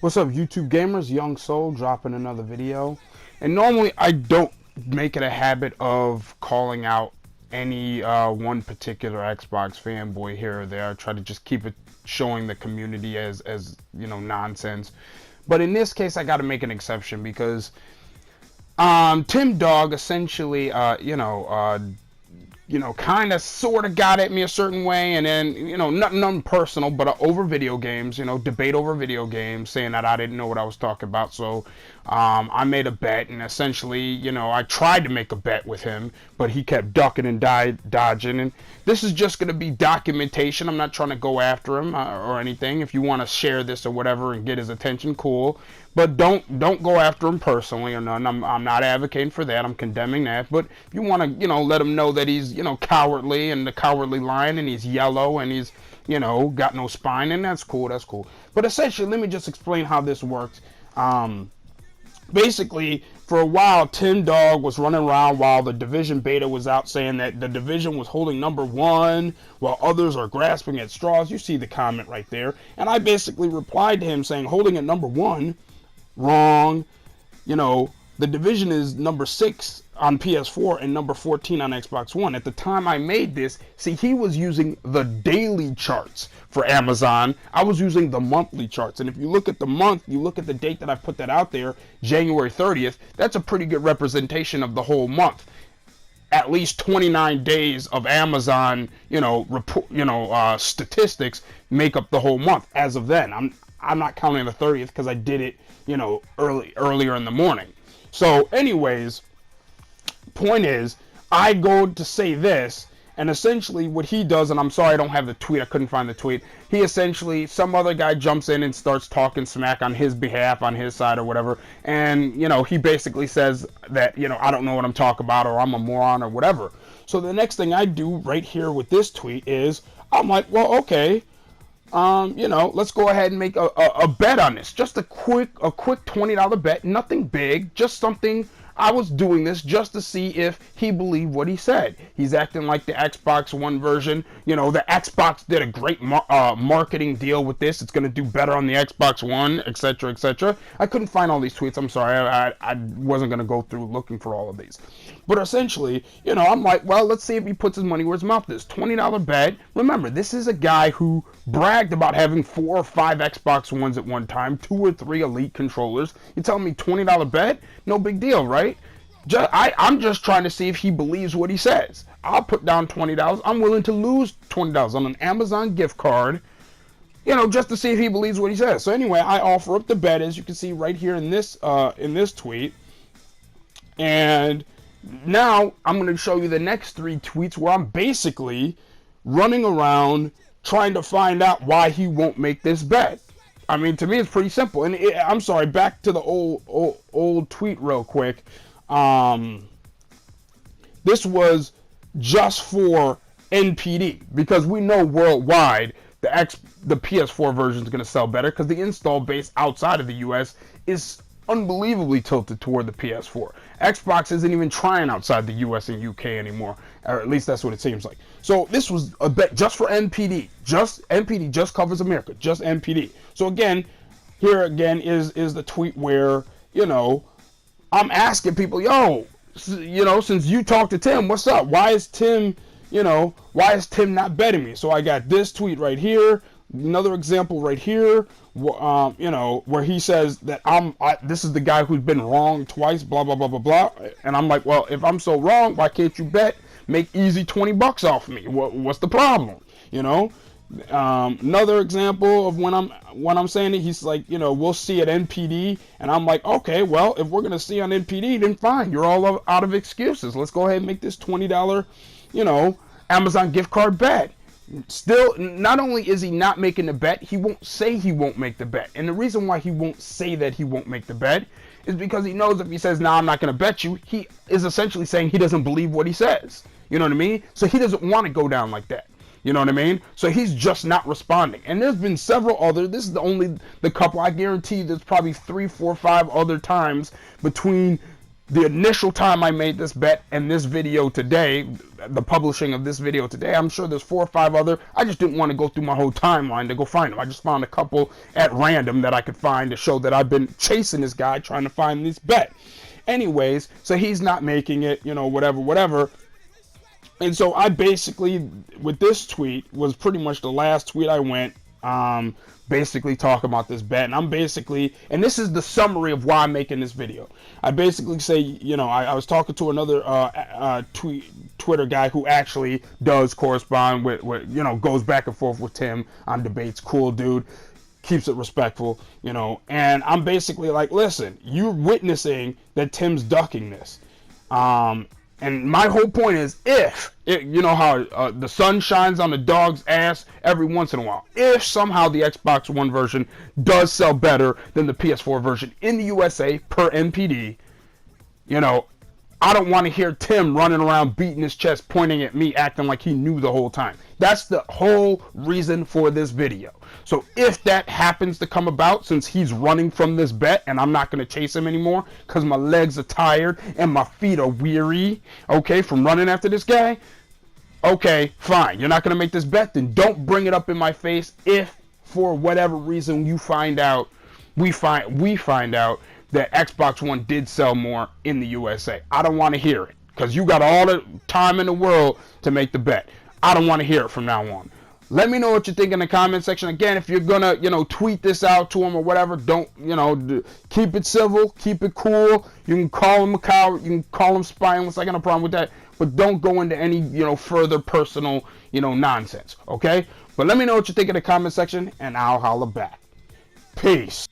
What's up, YouTube gamers? Young Soul dropping another video. And normally I don't make it a habit of calling out any one particular Xbox fanboy here or there. I try to just keep it showing the community as you know, nonsense. But in this case, I got to make an exception because TimDog essentially, kind of, sort of got at me a certain way, and then, nothing personal, but over video games, debate over video games, saying that I didn't know what I was talking about. So I made a bet, and essentially, I tried to make a bet with him, but he kept ducking and dodging, and this is just going to be documentation. I'm not trying to go after him or anything. If you want to share this or whatever and get his attention, cool. But don't go after him personally or none. I'm not advocating for that. I'm condemning that. But if you want to, let him know that he's, cowardly and the cowardly lion, and he's yellow and he's, got no spine, and that's cool. That's cool. But essentially, let me just explain how this works. Basically, for a while, TimDog was running around while the Division beta was out, saying that the Division was holding #1 while others are grasping at straws. You see the comment right there. And I basically replied to him saying, holding at #1, wrong. The Division is #6 on PS4 and #14 on Xbox One. At the time I made this, see, he was using the daily charts for Amazon. I was using the monthly charts. And if you look at the month, you look at the date that I put that out there, January 30th, that's a pretty good representation of the whole month. At least 29 days of Amazon, statistics make up the whole month as of then. I'm not counting the 30th because I did it, earlier in the morning. So anyways, point is, I go to say this, and essentially what he does, and I'm sorry I don't have the tweet, I couldn't find the tweet, he essentially, some other guy jumps in and starts talking smack on his behalf, on his side or whatever, and, he basically says that, I don't know what I'm talking about, or I'm a moron or whatever. So the next thing I do right here with this tweet is, I'm like, well, okay, let's go ahead and make a bet on this. Just a quick $20 bet, nothing big, just something. I was doing this just to see if he believed what he said. He's acting like the Xbox One version. The Xbox did a great marketing deal with this. It's going to do better on the Xbox One, etc., etc. I couldn't find all these tweets. I'm sorry. I wasn't going to go through looking for all of these. But essentially, I'm like, well, let's see if he puts his money where his mouth is. $20 bet. Remember, this is a guy who bragged about having 4 or 5 Xbox Ones at one time, 2 or 3 Elite controllers. You telling me $20 bet? No big deal, right? I'm just trying to see if he believes what he says. I'll put down $20. I'm willing to lose $20 on an Amazon gift card, just to see if he believes what he says. So anyway, I offer up the bet, as you can see right here in this tweet. And now I'm going to show you the next 3 tweets where I'm basically running around trying to find out why he won't make this bet. I mean, to me, it's pretty simple. And I'm sorry, back to the old tweet real quick. This was just for NPD, because we know worldwide the PS4 version is going to sell better because the install base outside of the US is unbelievably tilted toward the PS4. Xbox isn't even trying outside the US and UK anymore, or at least that's what it seems like. So this was a bet just for NPD. Just NPD just covers America. Just NPD. So again, here again is the tweet where, I'm asking people, since you talked to Tim, what's up? Why is Tim not betting me? So I got this tweet right here, another example right here, where he says that this is the guy who's been wrong twice, blah, blah, blah, blah, blah. And I'm like, well, if I'm so wrong, why can't you bet? Make easy $20 off me. What's the problem? Another example of when I'm saying it, he's like, we'll see at NPD, and I'm like, okay, well, if we're gonna see on NPD, then fine, you're all out of excuses. Let's go ahead and make this $20, Amazon gift card bet. Still, not only is he not making the bet, he won't say he won't make the bet. And the reason why he won't say that he won't make the bet is because he knows if he says, I'm not going to bet you, he is essentially saying he doesn't believe what he says. You know what I mean? So he doesn't want to go down like that. You know what I mean? So he's just not responding. And there's been several other, this is only the couple, I guarantee there's probably 3, 4, 5 other times between the initial time I made this bet and this video today, the publishing of this video today, I'm sure there's 4 or 5 other. I just didn't want to go through my whole timeline to go find them. I just found a couple at random that I could find to show that I've been chasing this guy trying to find this bet. Anyways, so he's not making it, you know, whatever. And so I basically, with this tweet, was pretty much the last tweet I went, basically talking about this bet. And I'm basically, and this is the summary of why I'm making this video. I basically say, you know, I was talking to another Twitter guy who actually does correspond with, you know, goes back and forth with Tim on debates. Cool dude. Keeps it respectful, you know. And I'm basically like, listen, you're witnessing that Tim's ducking this. And my whole point is, if, you know how the sun shines on the dog's ass every once in a while, if somehow the Xbox One version does sell better than the PS4 version in the USA per NPD, you know, I don't want to hear Tim running around beating his chest, pointing at me, acting like he knew the whole time. That's the whole reason for this video. So if that happens to come about, since he's running from this bet and I'm not going to chase him anymore because my legs are tired and my feet are weary, okay, from running after this guy, okay, fine. You're not going to make this bet, then don't bring it up in my face if for whatever reason you find out, we find out that Xbox One did sell more in the USA. I don't want to hear it because you got all the time in the world to make the bet. I don't want to hear it from now on. Let me know what you think in the comment section. Again, if you're gonna, you know, tweet this out to him or whatever, don't, you know, keep it civil, keep it cool. You can call him a coward, you can call him spineless. I got no problem with that, but don't go into any, you know, further personal, you know, nonsense. Okay? But let me know what you think in the comment section, and I'll holla back. Peace.